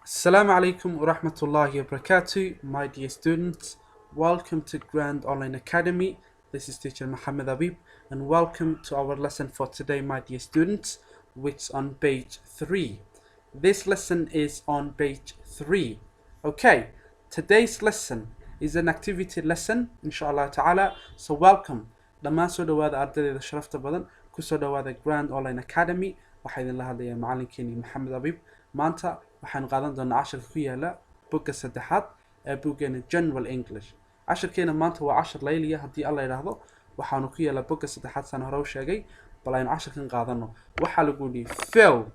Assalamu alaikum wa rahmatullahi wa barakatuh, my dear students. Welcome to Grand Online Academy. This is teacher Muhammad Habib, and welcome to our lesson for today, my dear students, which is on page 3. This lesson is on page 3. Okay, today's lesson is an activity lesson, inshallah ta'ala. So welcome. Dhammaan soo dhawaada ardayda sharafta badan ku soo dhawaada Grand Online Academy. Waxaa idin la hadlaya macalinkeeni Muhammad Habib. Maanta waxaanu qaadan doonaa casharka ku yaala bogga saddexaad ee boggeena General English. Casharkeena maanta waa cashar layliya haddii alla yidhaahdo. Waxaanu ku yaala bogga saddexaad saan hore u sheegay, bal aynu casharkan qaadano. Waxaa lagu yidhi fill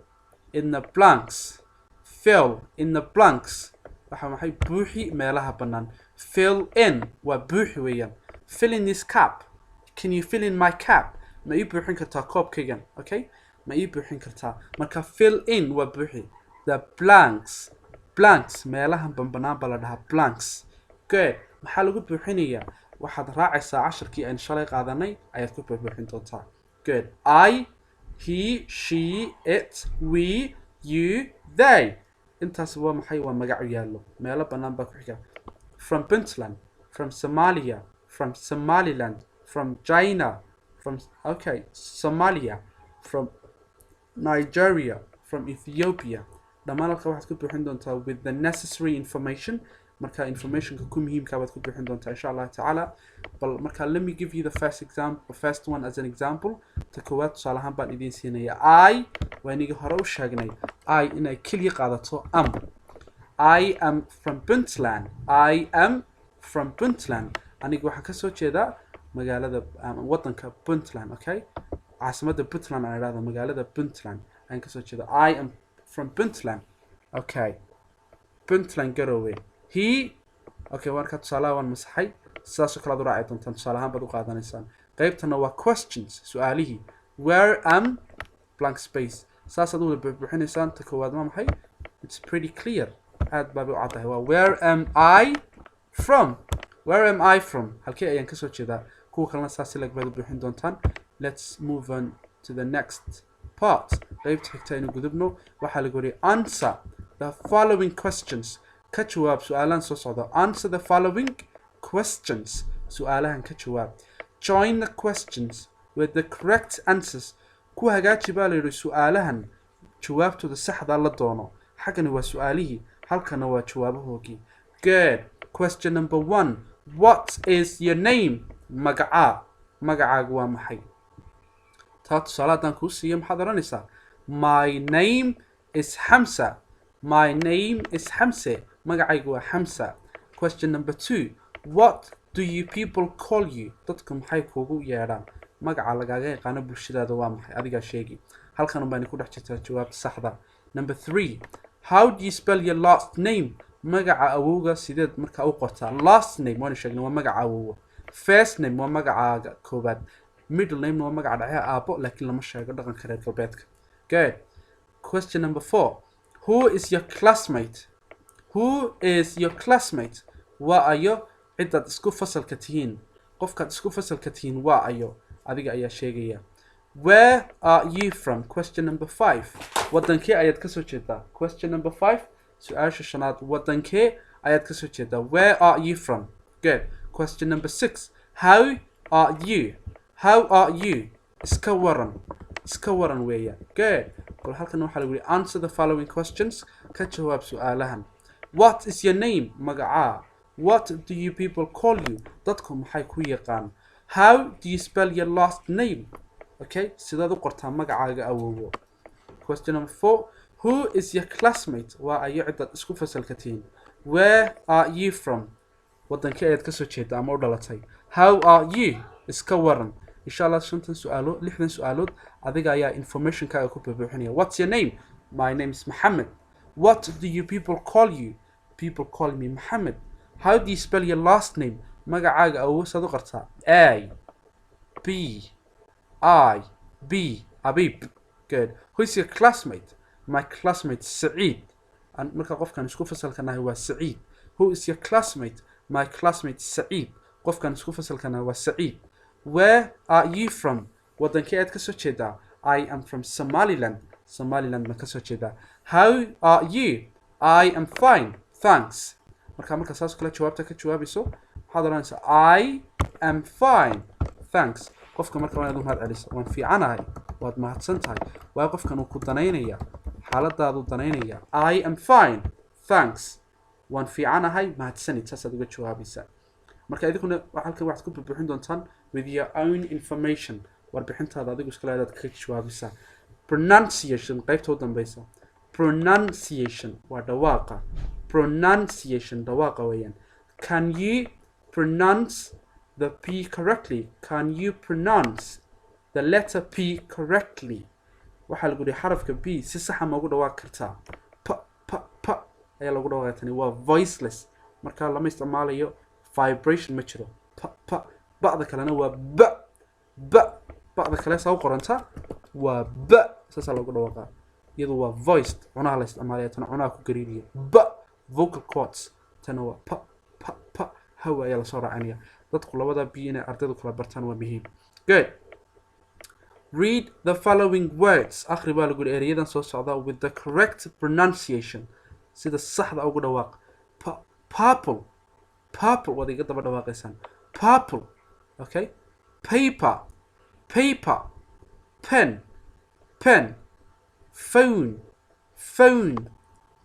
in the blanks. Fill in the blanks. Waxa maxay buuxi meelaha bannaan. Fill in waa buuxi weeyaan. Fill in this cap. Can you fill in my cap? Ma ii buuxin kartaa koobkaygan? Okay? Ma ii buuxin kartaa. Marka fill in waa buuxi. The blanks. Blanks meelahan bannaan baa la dhahaa blanks. Good. Maxaa lagu buuxinayaa? Waxaad raacaysaa casharkii aan shalay qaadanay ayaad ku buuxin doontaa. Good. I, he, she, it, we, you, they. Intaas waa maxay? Waa magacu yaallo. Meelo bannaan baa ku xiga. From Puntland, from Somalia, from Somaliland, from China, from Somalia, from Nigeria, from Ethiopia. Dhammaan halka waxaad ku buuxin doontaa with the necessary information. Marka informationka ku muhiimka baad ku buuxin doontaa insha Allah ta'ala. Bal marka let me give you the first one as an example. Ta koowaad tusaale ahaan baan idiin siinaya. I waa iniga hore u sheegnay I inay kaliya qaadato am. I am from Puntland. I am from Puntland. Aniga waxaan ka soo jeedaa magaalada wadanka Puntland, okay? Caasimadda Puntland aan idhaahdo magaalada Puntland ayaan ka soo jeedaa. I am from Puntland. Okay. Puntland Garowe. He. Okay, waan ka tusaalaha waan masaxay. Sidaas oo kale aad u raaci doontaan tusaalahaan baad u qaadanaysaan. Qaybtana waa questions, su'aalihii. Where am blank space. Saas aad u buuxinaysaan ta koowaad ma maxay? It's pretty clear. Aad baa u caddahay. Waa where am I from? Where am I from? Halkee ayaan ka soo jeedaa? Kuwa kalena saas lag baad u buuxin doontaan. Let's move on to the next part. Qaybta xigta aynu gudubno waxaa lagu yiri answer the following questions. Ka jawaab su'aalahan soo socda. Answer the following questions. Su'aalahan ka jawaab. Join the questions with the correct answers. Ku hagaaji baa la yiri su'aalahan jawaabtooda saxda la doono. Xagani waa su'aalihii, halkana waa jawaabahoogii. Good. Question number 1. What is your name? Magaca. Magacaagu waa maxay? Taa tusaale haddaan kuu siiyo maxaad oranaysaa? My name is Hamza. My name is Hamza. Magacaygu waa Hamza. Question number 2. What do you people call you? Dadku maxay kuugu yeedhaan? Magaca lagaaga yaqaano bulshadaada waa maxay? Adigaa sheegi. Halkan baan ku dhex jirtaa jawaabta saxda. Number 3. How do you spell your last name? Magaca awowga sideed marka u qortaa? Last name waan sheegnay waa magaca awowga. First name waa magacaaga koobaad. Middle name waa magaca dhaca aabo laakiin lama sheego dhaqanka reer galbeedka. Good. Question number 4. Who is your classmate? Who is your classmate? Waa ayo cidaad isku fasalka tihiin. Qofkaad isku fasalka tihiin waa ayo. Adiga ayaa sheegaya. Where are you from? Question number 5. Wadankee ayaad ka soo jeedaa? Question number 5. Su'aasha shanaad. Wadankee ayaad ka soo jeedaa? Where are you from? Good. Question number 6. How are you? How are you? Iska waran. Iska waran weeya. Good. Bal halkan waxaa lagu yiri answer the following questions. Ka jawaab su'aalahan. What is your name? Magaca. What do you people call you? Dadku maxay ku yaqaan? How do you spell your last name? Okay, sidaad u qortaa magacaaga awoowo. Question number 4. Who is your classmate? Waa ayo cidaad isku fasalka tihiin. Where are you from? Wadankee ayaad ka soo jeedaa ama u dhalatay? How are you? Iska waran. Inshallah 5 su'aalo, 6 su'aalood adiga ayaa information-kaaga ku buuxinaya. What's your name? My name is Muhammad. What do you people call you? People call me Muhammad. How do you spell your last name? Magacaaga awoowo saad u qortaa? A B I B Habib. Good. Who's your classmate? My classmate Saeed. And marka qofkan isku fasalkanahay waa Saeed. Who is your classmate? My classmate Saeed. Qofkan isku fasalkanahay waa Saeed. Where are you from? Wadankee aad ka soo jeedaa? I am from Somaliland. Somaliland ma ka soo jeedaa. How are you? I am fine thanks marka saas kala jawaabta ka jawaabiso waxaad oranaysaa I am fine thanks qofka marka waa inaad mahad celiso waan fiicanahay waad mahadsan tahay waa qofkan uu ku danaynaya xaaladaadu danaynaya I am fine thanks waan fiicanahay mahadsanid saasaad uga jawaabaysaa marka idinkuna halkan waxaad ku buuxin doontaan with your own information warbixintaada adigu iska leedaad ka jawaabaysaa pronunciation qaybta u dambaysa pronunciation waa dhawaaqa pronunciation dhawaaqa weeyaan can you pronounce the P correctly can you pronounce the letter P correctly waxaa lagu yidhi xarafka P si saxa ma ugu dhawaaqi kartaa pa ayaa lagu dhawaaqaa tani waa voiceless marka lama isticmaalayo vibration ma jiro pa ba'da kalena waa ba'da kale saa u qoranta waa saasaa lagu dhawaaqaa iyadu waa voiced cunaha la isticmaalaya tana cunaha ku gariiriya vocal cords tana waa pa hawa ayaa lasoo raacinaya dadku labada b inay ardaydu kala bartaan waa muhiim good read the following words akhri baa lagu yidhi erayadan soo socda with the correct pronunciation sida saxda ugu dhawaaq purple waad iga daba dhawaaqaysaan purple okay paper pen phone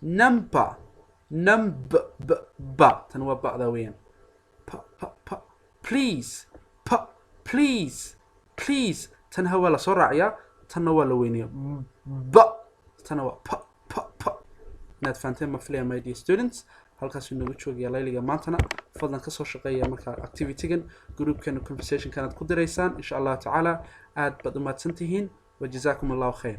number tan waa ba'da weeyaan please tan hawaa la soo raaciyaa tanna waa la weynayaa tana waa inaad fahanteen ma filaya my dear students halkaas inoogu joogayaa layliga maantana fadlan ka soo shaqeeya markaa activitygan groupkeena conversationkan aad ku diraysaan insha allah tacaala aad baad u mahadsan tihiin wajazaakum allahu khayr